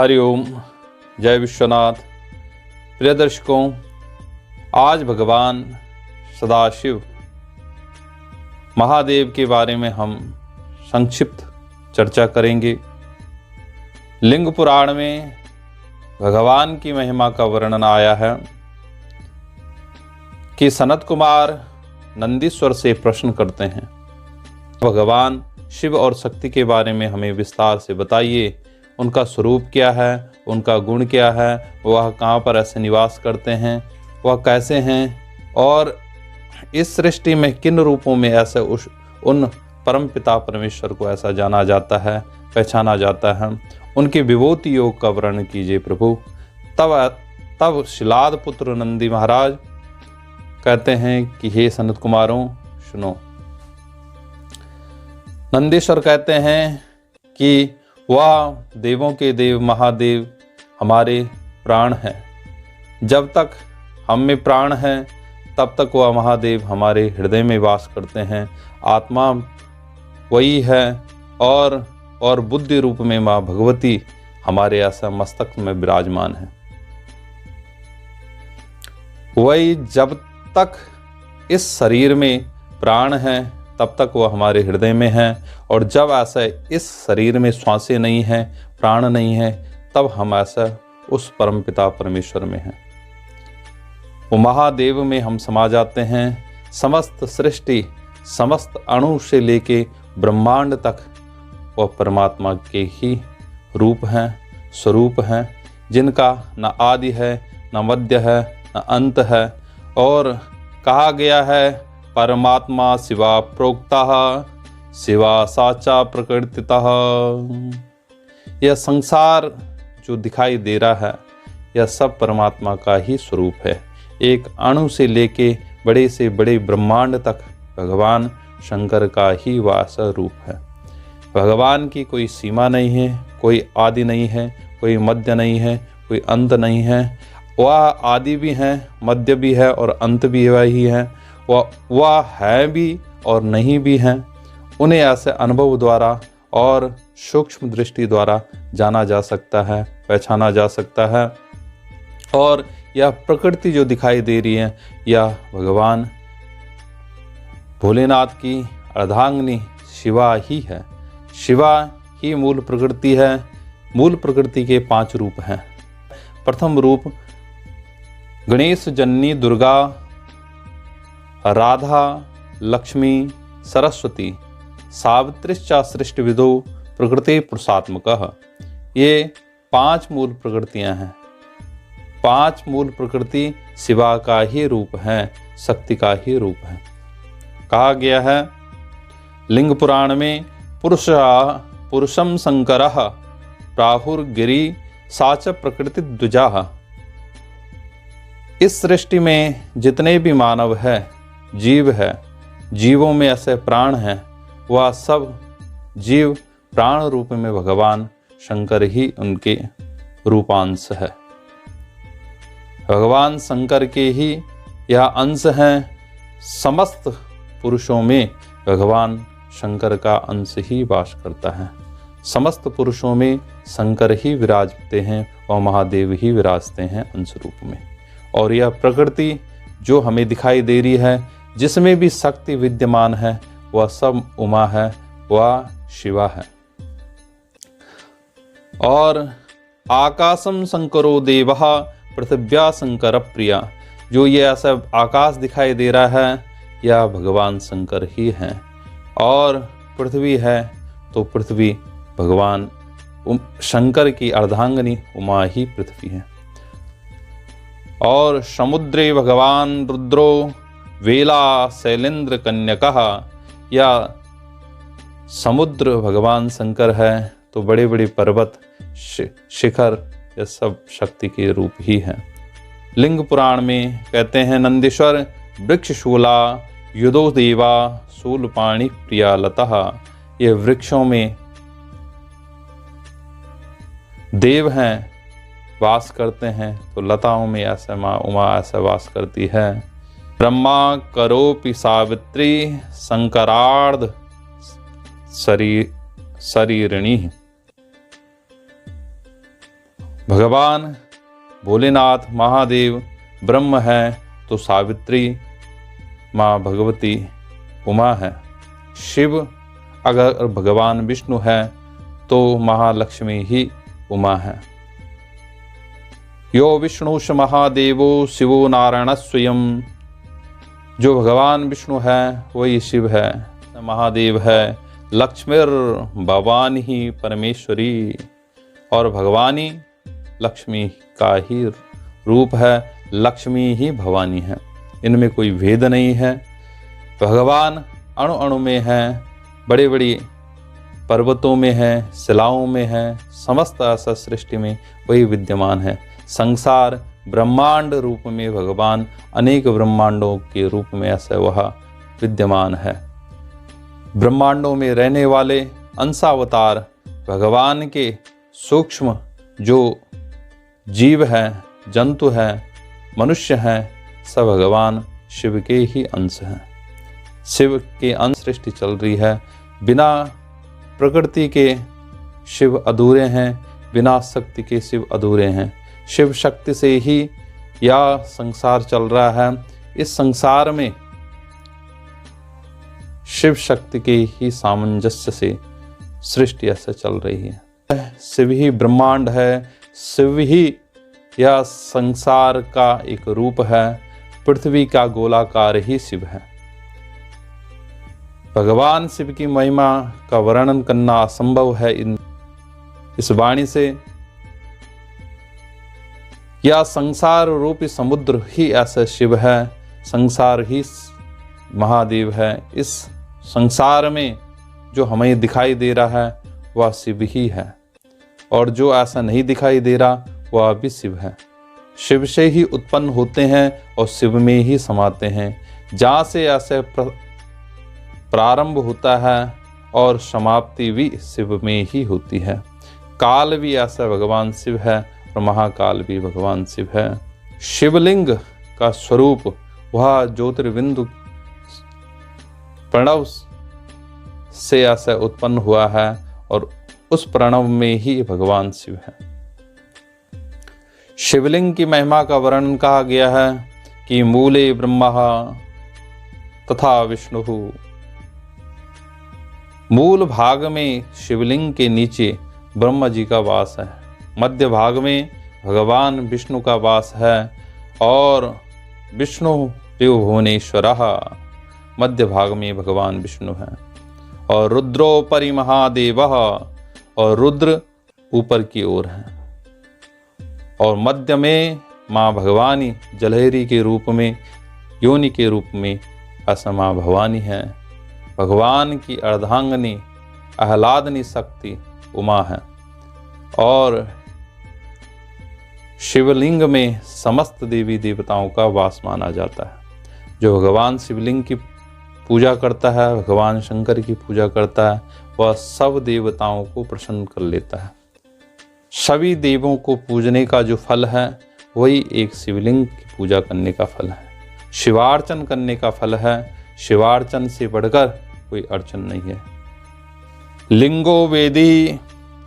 हरिओम। जय विश्वनाथ। प्रिय दर्शकों, आज भगवान सदाशिव महादेव के बारे में हम संक्षिप्त चर्चा करेंगे। लिंग पुराण में भगवान की महिमा का वर्णन आया है कि सनत कुमार नंदीश्वर से प्रश्न करते हैं, भगवान शिव और शक्ति के बारे में हमें विस्तार से बताइए। उनका स्वरूप क्या है, उनका गुण क्या है, वह कहाँ पर ऐसे निवास करते हैं, वह कैसे हैं और इस सृष्टि में किन रूपों में ऐसे उन परम पिता परमेश्वर को ऐसा जाना जाता है, पहचाना जाता है। उनके विभूति योग का वर्णन कीजिए प्रभु। तब शिलाद पुत्र नंदी महाराज कहते हैं कि हे सनत कुमारों सुनो। नंदीश्वर कहते हैं कि वह देवों के देव महादेव हमारे प्राण हैं। जब तक हम में प्राण है तब तक वह महादेव हमारे हृदय में वास करते हैं। आत्मा वही है और बुद्धि रूप में माँ भगवती हमारे ऐसा मस्तक में विराजमान है। वही जब तक इस शरीर में प्राण है तब तक वह हमारे हृदय में है, और जब ऐसा इस शरीर में श्वासें नहीं है, प्राण नहीं है, तब हम ऐसा उस परम पिता परमेश्वर में हैं। वो महादेव में हम समा जाते हैं। समस्त सृष्टि, समस्त अणु से लेके ब्रह्मांड तक वह परमात्मा के ही रूप हैं, स्वरूप हैं, जिनका न आदि है, न मध्य है, न अंत है। और कहा गया है परमात्मा शिवा प्रोक्ता शिवा साचा प्रकृतितः। यह संसार जो दिखाई दे रहा है यह सब परमात्मा का ही स्वरूप है। एक अणु से लेके बड़े से बड़े ब्रह्मांड तक भगवान शंकर का ही वास रूप है। भगवान की कोई सीमा नहीं है, कोई आदि नहीं है, कोई मध्य नहीं है, कोई अंत नहीं है। वह आदि भी है, मध्य भी है और अंत भी वही है। वह है भी और नहीं भी है। उन्हें ऐसे अनुभव द्वारा और सूक्ष्म दृष्टि द्वारा जाना जा सकता है, पहचाना जा सकता है। और यह प्रकृति जो दिखाई दे रही है यह भगवान भोलेनाथ की अर्धांगिनी शिवा ही है। शिवा ही मूल प्रकृति है। मूल प्रकृति के 5 रूप हैं। प्रथम रूप गणेश जननी दुर्गा, राधा, लक्ष्मी, सरस्वती, सावित्रीश्च सृष्टिविदो प्रकृति पुरुषात्मकः। ये 5 मूल प्रकृतियां हैं। 5 मूल प्रकृति शिवा का ही रूप है, शक्ति का ही रूप है। कहा गया है लिंग पुराण में पुरुषम शंकरः प्राहुर्गिरी साच प्रकृति द्विजाः। इस सृष्टि में जितने भी मानव है, जीव है, जीवों में ऐसे प्राण हैं, वह सब जीव प्राण रूप में भगवान शंकर ही उनके रूपांश है। भगवान शंकर के ही यह अंश हैं। समस्त पुरुषों में भगवान शंकर का अंश ही वास करता है। समस्त पुरुषों में शंकर ही विराजते हैं और महादेव ही विराजते हैं अंश रूप में। और यह प्रकृति जो हमें दिखाई दे रही है, जिसमें भी शक्ति विद्यमान है, वह सब उमा है, वह शिवा है। और आकाशम शंकरो देवः पृथिव्या शंकर प्रिया। जो ये ऐसा आकाश दिखाई दे रहा है यह भगवान शंकर ही हैं। और पृथ्वी है तो पृथ्वी भगवान शंकर की अर्धांगिनी उमा ही पृथ्वी है। और समुद्रे भगवान रुद्रो वेला शैलेंद्र कन्यकः। या समुद्र भगवान शंकर है तो बड़े बड़े पर्वत, शिखर, यह सब शक्ति के रूप ही हैं। लिंग पुराण में कहते हैं नंदीश्वर वृक्ष शूला युधो देवा शूलपाणि प्रिया लतः। ये वृक्षों में देव हैं, वास करते हैं, तो लताओं में ऐसा माँ उमा ऐसा वास करती है। ब्रह्मा करोपि सावित्री शंकरार्ध शरीरिणी। भगवान भोलेनाथ महादेव ब्रह्म है तो सावित्री माँ भगवती उमा है। शिव अगर भगवान विष्णु है तो महालक्ष्मी ही उमा है। यो विष्णुश महादेवो शिवो नारायण स्वयं। जो भगवान विष्णु है वही शिव है, महादेव है। लक्ष्मीर भवानी परमेश्वरी, और भगवानी लक्ष्मी का ही रूप है, लक्ष्मी ही भवानी है, इनमें कोई भेद नहीं है। भगवान अणु अणु में है, बड़े बड़ी पर्वतों में है, शिलाओं में है, समस्त ऐसा सृष्टि में वही विद्यमान है। संसार ब्रह्मांड रूप में भगवान अनेक ब्रह्मांडों के रूप में ऐसा वह विद्यमान है। ब्रह्मांडों में रहने वाले अंशावतार भगवान के सूक्ष्म जो जीव हैं, जंतु हैं, मनुष्य हैं, सब भगवान शिव के ही अंश हैं। शिव के अंश सृष्टि चल रही है। बिना प्रकृति के शिव अधूरे हैं, बिना शक्ति के शिव अधूरे हैं। शिव शक्ति से ही यह संसार चल रहा है। इस संसार में शिव शक्ति के ही सामंजस्य से सृष्टि ऐसे चल रही है। शिव ही ब्रह्मांड है, शिव ही यह संसार का एक रूप है। पृथ्वी का गोलाकार ही शिव है। भगवान शिव की महिमा का वर्णन करना असंभव है इस वाणी से। यह संसार रूपी समुद्र ही ऐसा शिव है, संसार ही महादेव है। इस संसार में जो हमें दिखाई दे रहा है वह शिव ही है, और जो ऐसा नहीं दिखाई दे रहा वह भी शिव है। शिव से ही उत्पन्न होते हैं और शिव में ही समाते हैं। जहाँ से ऐसे प्रारंभ होता है और समाप्ति भी शिव में ही होती है। काल भी ऐसा भगवान शिव है और महाकाल भी भगवान शिव है। शिवलिंग का स्वरूप वह ज्योतिर्बिंदु प्रणव से ऐसा उत्पन्न हुआ है और उस प्रणव में ही भगवान शिव है। शिवलिंग की महिमा का वर्णन कहा गया है कि मूले ब्रह्मा तथा विष्णु। मूल भाग में शिवलिंग के नीचे ब्रह्मा जी का वास है, मध्य भाग में भगवान विष्णु का वास है और विष्णु देव भुवनेश्वरः, मध्य भाग में भगवान विष्णु है। और रुद्रोपरि महादेवः, और रुद्र ऊपर की ओर है। और मध्य में माँ भगवानी जलहरी के रूप में, योनि के रूप में ऐसा माँ भवानी है। भगवान की अर्धांगिनी आह्लादनी शक्ति उमा है। और शिवलिंग में समस्त देवी देवताओं का वास माना जाता है। जो भगवान शिवलिंग की पूजा करता है, भगवान शंकर की पूजा करता है, वह सब देवताओं को प्रसन्न कर लेता है। सभी देवों को पूजने का जो फल है वही एक शिवलिंग की पूजा करने का फल है, शिवार्चन करने का फल है। शिवार्चन से बढ़कर कोई अर्चन नहीं है। लिंगो वेदी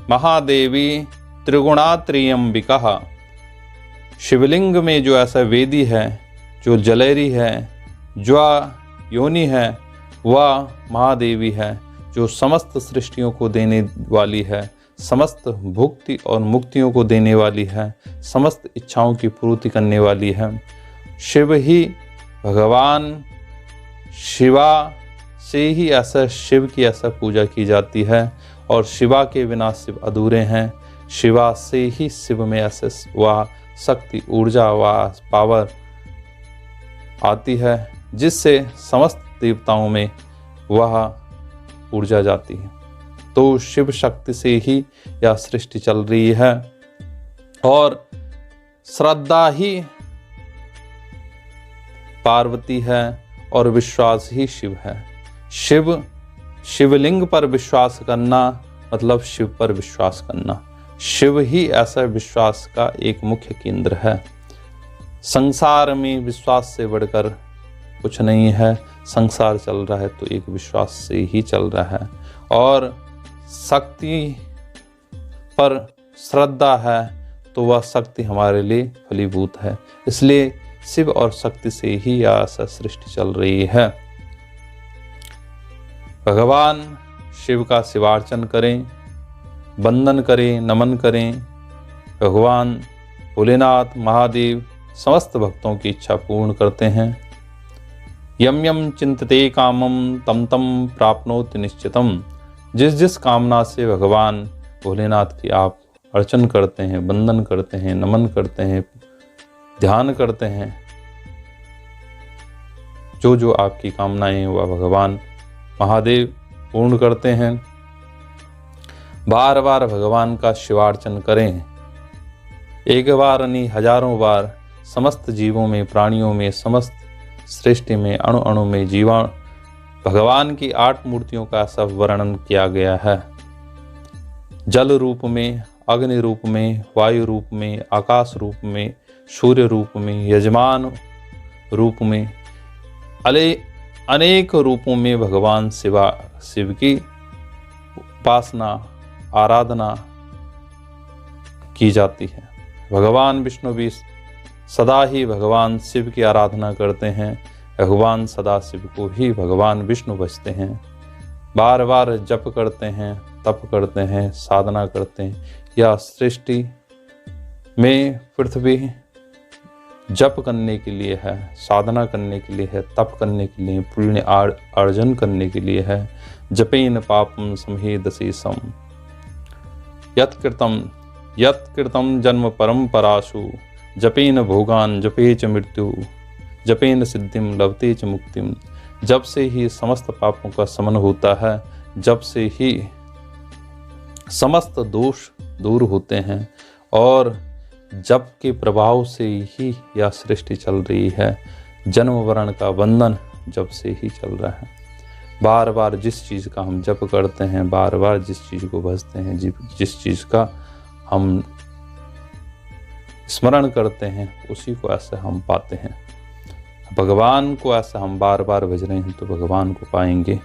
महादेवी त्रिगुणात्रियंबिका। शिवलिंग में जो ऐसा वेदी है, जो जलेरी है, जो योनि है, वह महादेवी है, जो समस्त सृष्टियों को देने वाली है, समस्त भुक्ति और मुक्तियों को देने वाली है, समस्त इच्छाओं की पूर्ति करने वाली है। शिव ही भगवान शिवा से ही ऐसा शिव की ऐसा पूजा की जाती है। और शिवा के बिना शिव अधूरे हैं। शिवा से ही शिव में ऐसे वह शक्ति, ऊर्जा, वह पावर आती है जिससे समस्त देवताओं में वह ऊर्जा जाती है। तो शिव शक्ति से ही यह सृष्टि चल रही है और श्रद्धा ही पार्वती है और विश्वास ही शिव है। शिवलिंग पर विश्वास करना मतलब शिव पर विश्वास करना। शिव ही ऐसा विश्वास का एक मुख्य केंद्र है। संसार में विश्वास से बढ़कर कुछ नहीं है। संसार चल रहा है तो एक विश्वास से ही चल रहा है। और शक्ति पर श्रद्धा है तो वह शक्ति हमारे लिए फलीभूत है। इसलिए शिव और शक्ति से ही यह सृष्टि चल रही है। भगवान शिव का शिवार्चन करें, वंदन करें, नमन करें। भगवान भोलेनाथ महादेव समस्त भक्तों की इच्छा पूर्ण करते हैं। यम यम चिंतते कामम तम तम प्राप्नोति निश्चितम। जिस जिस कामना से भगवान भोलेनाथ की आप अर्चन करते हैं, वंदन करते हैं, नमन करते हैं, ध्यान करते हैं, जो जो आपकी कामनाएं हैं वह भगवान महादेव पूर्ण करते हैं। बार बार भगवान का शिवार्चन करें। एक बार नहीं, हजारों बार। समस्त जीवों में, प्राणियों में, समस्त सृष्टि में, अणु अणु में जीवा भगवान की 8 मूर्तियों का सब वर्णन किया गया है। जल रूप में, अग्नि रूप में, वायु रूप में, आकाश रूप में, सूर्य रूप में, यजमान रूप में, अनेक रूपों में भगवान शिव की उपासना, आराधना की जाती है। भगवान विष्णु भी सदा ही भगवान शिव की आराधना करते हैं। भगवान सदा शिव को ही भगवान विष्णु बचते हैं। बार बार जप करते हैं, तप करते हैं, साधना करते हैं। यह सृष्टि में पृथ्वी जप करने के लिए है, साधना करने के लिए है, तप करने के लिए, पुण्य अर्जन करने के लिए है। जपेन पापम समहेदसी सम यत्कृतम जन्म परंपरासु जपेन भोगान जपे च मृत्यु जपेन सिद्धिम लभते च मुक्तिम। जब से ही समस्त पापों का शमन होता है, जब से ही समस्त दोष दूर होते हैं, और जप के प्रभाव से ही यह सृष्टि चल रही है। जन्म वर्ण का बंधन जब से ही चल रहा है। बार बार जिस चीज़ का हम जप करते हैं, बार बार जिस चीज़ को भजते हैं, जिस चीज़ का हम स्मरण करते हैं, उसी को ऐसे हम पाते हैं। भगवान को ऐसा हम बार बार भज रहे हैं तो भगवान को पाएंगे।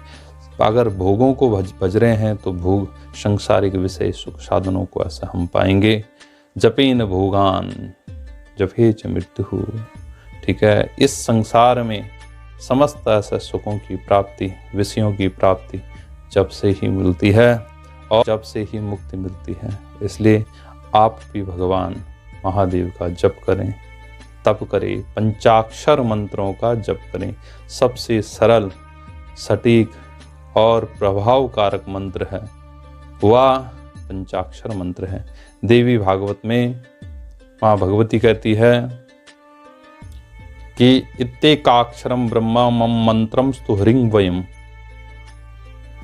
अगर भोगों को भज रहे हैं तो भोग, सांसारिक विषय सुख साधनों को ऐसा हम पाएंगे। जपेन भोगान जपे च मृत्यु। ठीक है, इस संसार में समस्त ऐसे सुखों की प्राप्ति, विषयों की प्राप्ति जब से ही मिलती है और जब से ही मुक्ति मिलती है। इसलिए आप भी भगवान महादेव का जप करें, तप करें, पंचाक्षर मंत्रों का जप करें। सबसे सरल, सटीक और प्रभावकारक मंत्र है वह पंचाक्षर मंत्र है। देवी भागवत में माँ भगवती कहती है कि इत्तेकाक्षरम ब्रह्मा मम मंत्रम स्तु ह्रीं वयम।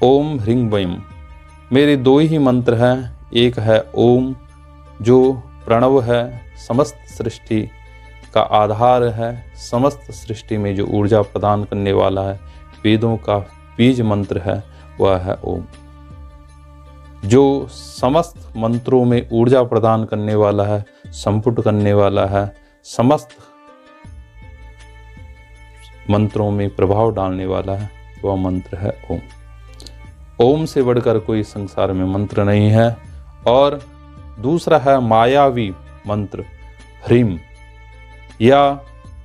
ओम ह्रीं वयम मेरे 2 ही मंत्र हैं। एक है ओम, जो प्रणव है, समस्त सृष्टि का आधार है, समस्त सृष्टि में जो ऊर्जा प्रदान करने वाला है, वेदों का बीज मंत्र है, वह है ओम। जो समस्त मंत्रों में ऊर्जा प्रदान करने वाला है, संपुट करने वाला है, समस्त मंत्रों में प्रभाव डालने वाला है, वह मंत्र है ओम। ओम से बढ़कर कोई संसार में मंत्र नहीं है। और दूसरा है मायावी मंत्र ह्रीं। यह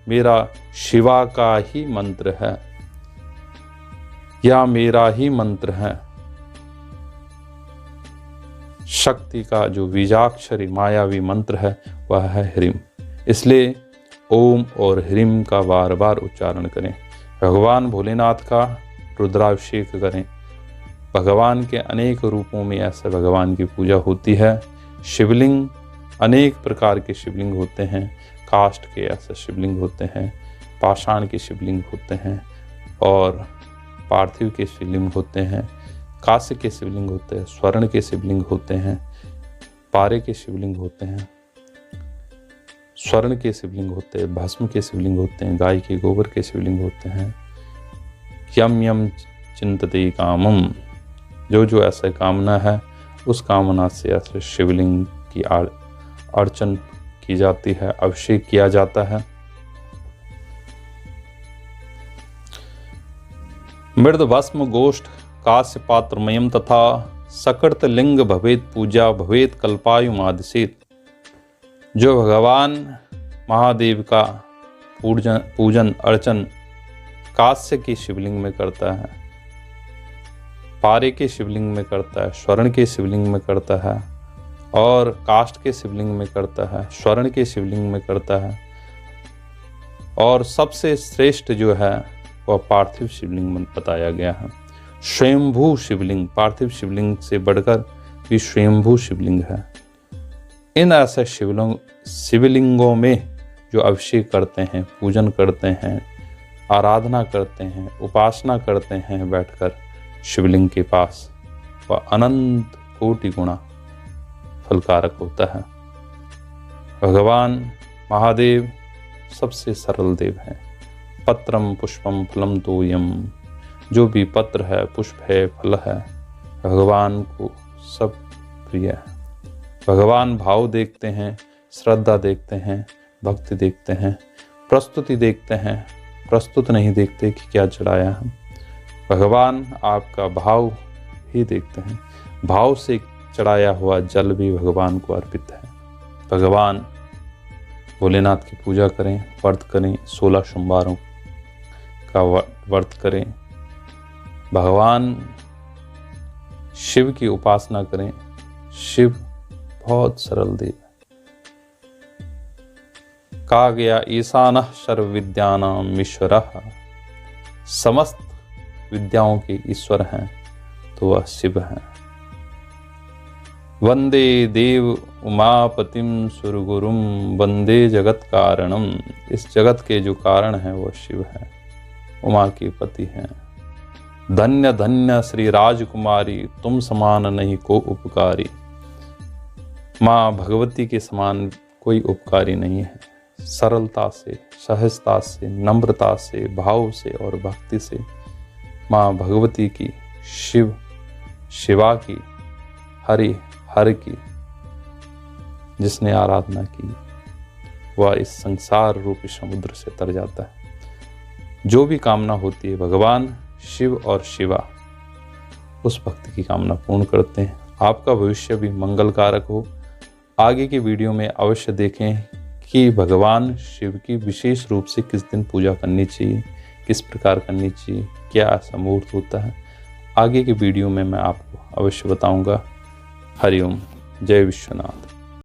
मेरा शिवा का ही मंत्र है, यह मेरा ही मंत्र है। शक्ति का जो बीजाक्षरी मायावी मंत्र है वह है ह्रीं। इसलिए ओम और ह्रीं का बार बार उच्चारण करें। भगवान भोलेनाथ का रुद्राभिषेक करें। भगवान के अनेक रूपों में ऐसे भगवान की पूजा होती है। शिवलिंग, अनेक प्रकार के शिवलिंग होते हैं। काष्ठ के ऐसे शिवलिंग होते हैं, पाषाण के शिवलिंग होते हैं, और पार्थिव के शिवलिंग होते हैं, कांस्य के शिवलिंग होते हैं, स्वर्ण के शिवलिंग होते हैं, पारे के शिवलिंग होते हैं, स्वर्ण के शिवलिंग होते हैं, भस्म के शिवलिंग होते हैं, गाय के गोबर के शिवलिंग होते हैं। यम यम चिंतते कामम, जो जो ऐसा कामना है उस कामना से ऐसे शिवलिंग की अर्चन की जाती है, अभिषेक किया जाता है। मृद भस्म गोष्ठ कास्य पात्रमयम तथा सकृत लिंग भवेत पूजा भवेत कल्पायुमादिसेत। जो भगवान महादेव का पूजन अर्चन कांस्य की शिवलिंग में करता है, पारे के शिवलिंग में करता है, स्वर्ण के शिवलिंग में करता है और काष्ठ के शिवलिंग में करता है, स्वर्ण के शिवलिंग में करता है, और सबसे श्रेष्ठ जो है वह पार्थिव शिवलिंग में बताया गया है। स्वयंभू शिवलिंग, पार्थिव शिवलिंग से बढ़कर भी स्वयंभू शिवलिंग है। इन ऐसे शिवलिंगों में जो अभिषेक करते हैं, पूजन करते हैं, आराधना करते हैं, उपासना करते हैं बैठकर शिवलिंग के पास, वह अनंत कोटि गुणा फलकारक होता है। भगवान महादेव सबसे सरल देव हैं। पत्रम पुष्पम फलम तोयम, जो भी पत्र है, पुष्प है, फल है, भगवान को सब प्रिय है। भगवान भाव देखते हैं, श्रद्धा देखते हैं, भक्ति देखते हैं, प्रस्तुति देखते हैं, प्रस्तुत नहीं देखते कि क्या चढ़ाया है। भगवान आपका भाव ही देखते हैं। भाव से चढ़ाया हुआ जल भी भगवान को अर्पित है। भगवान भोलेनाथ की पूजा करें, व्रत करें, 16 सोमवारों का व्रत करें, भगवान शिव की उपासना करें। शिव बहुत सरल देव है। कहा गया ईशानः सर्व विद्यानाम ईश्वरः, समस्त विद्याओं के ईश्वर हैं तो वह शिव हैं। वंदे देव उमापतिम सुरगुरुम वंदे जगत कारणम, इस जगत के जो कारण हैं वह शिव है, उमा के पति हैं। धन्य धन्य श्री राजकुमारी, तुम समान नहीं को उपकारी। माँ भगवती के समान कोई उपकारी नहीं है। सरलता से, सहजता से, नम्रता से, भाव से और भक्ति से माँ भगवती की, शिवा की, हरि की जिसने आराधना की वह इस संसार रूपी समुद्र से तर जाता है। जो भी कामना होती है भगवान शिव और शिवा उस भक्ति की कामना पूर्ण करते हैं। आपका भविष्य भी मंगलकारक हो। आगे की वीडियो में अवश्य देखें कि भगवान शिव की विशेष रूप से किस दिन पूजा करनी चाहिए, किस प्रकार करनी चाहिए, क्या ऐसा मुहूर्त होता है। आगे की वीडियो में मैं आपको अवश्य बताऊंगा। हरिओम, जय विश्वनाथ।